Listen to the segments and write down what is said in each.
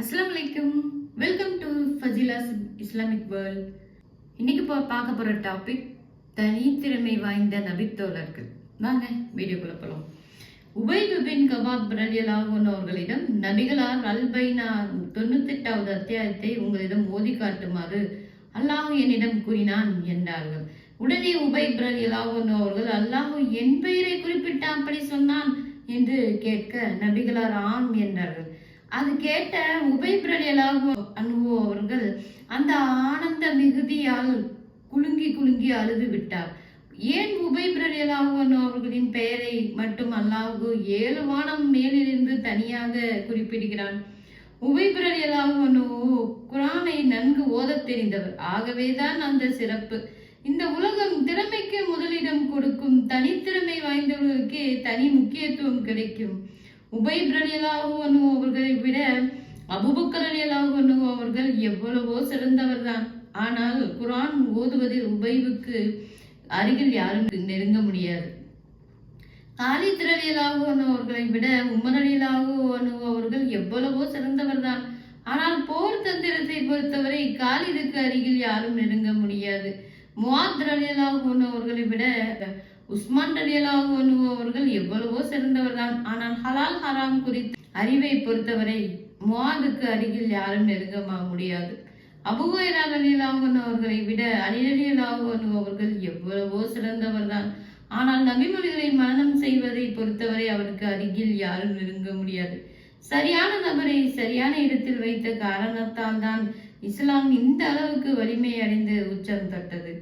அஸ்ஸலாமு அலைக்கும். Welcome to Fajila's Islamic world. இன்னைக்கு பார்க்க போற டாபிக் தனித்திறமை வாய்ந்த நபித்தோழர்கள். வாங்க வீடியோக்குள்ள போலாம். உபைத் பின் கபாப் ரலியல்லாஹு அன்ஹு அவர்களிடம் நபிகளார் அல்-பைனா 98வது அத்தியாயத்தை உங்களிடம் ஓதி காட்டுமாறு அல்லாஹ் என்னிடம் கூறினான் என்றார்கள். உடனே உபைத் ரலியல்லாஹு அன்ஹு அவர்கள் அல்லாஹ் என் பெயரை குறிப்பிட்டு அப்படி சொன்னான் என்று கேட்க நபிகளார் ஆம் என்றார்கள். அது கேட்ட உபைத் ரலியல்லாஹு அன்ஹு அவர்கள் அந்த ஆனந்த மிகுதியால் குலுங்கி அழுது விட்டார். ஏன் உபைத் ரலியல்லாஹு அன்ஹு அவர்களின் பெயரை மட்டும் அல்லாஹ் 7 வானம் மேலிருந்து தனியாக குறிப்பிடுகிறான்? உபைத் ரலியல்லாஹு அன்ஹு குர்ஆனை நன்கு ஓதத் தெரிந்தவர். ஆகவேதான் அந்த சிறப்பு. இந்த உலகம் திறமைக்கு முதலிடம் கொடுக்கும். தனித்திறமை வாய்ந்தவர்களுக்கு தனி முக்கியத்துவம் கிடைக்கும். உபைத் ரலியல்லாஹு அன்ஹு அவர்களை விட அபூபக்கர் ரலியல்லாஹு அன்ஹு அவர்கள் எவ்வளவோ சிறந்தவர் தான். ஆனால் குர்ஆன் ஓதுவதில் உபைவுக்கு அருகில் யாரும் நெருங்க முடியாது. காலித் ரலியல்லாஹு அன்ஹு அவர்களை விட உமர் ரலியல்லாஹு அன்ஹு அவர்கள் எவ்வளவோ சிறந்தவர் தான். ஆனால் போர் தந்திரத்தை பொறுத்தவரை காலிதுக்கு அருகில் யாரும் நெருங்க முடியாது. முஆத் ரலியல்லாஹு அன்ஹு அவர்களை விட உஸ்மான் ரலியல்லாஹு அன்ஹு அவர்கள் எவ்வளவோ சிறந்தவர் தான். ஆனால் ஹலால் ஹராம் குறித்த அறிவை பொறுத்தவரை முஆதுக்கு அருகில் யாரும் நெருங்க முடியாது. அபூ ஹுரைரா ரலியல்லாஹு அன்ஹு அவர்களை விட அலி ரலியல்லாஹு அன்ஹு அவர்கள் எவ்வளவோ சிறந்தவர் தான். ஆனால் நபிமொழிகளை மனனம் செய்வதை பொறுத்தவரை அவருக்கு அருகில் யாரும் நெருங்க முடியாது. சரியான நபரை சரியான இடத்தில் வைத்த காரணத்தால் தான் இஸ்லாம் இந்த அளவுக்கு வலிமை அடைந்து உச்சம் தொட்டது.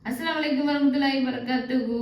அஸ்ஸலாமு அலைக்கும் வரஹ்மத்துல்லாஹி வபரகாத்துஹு.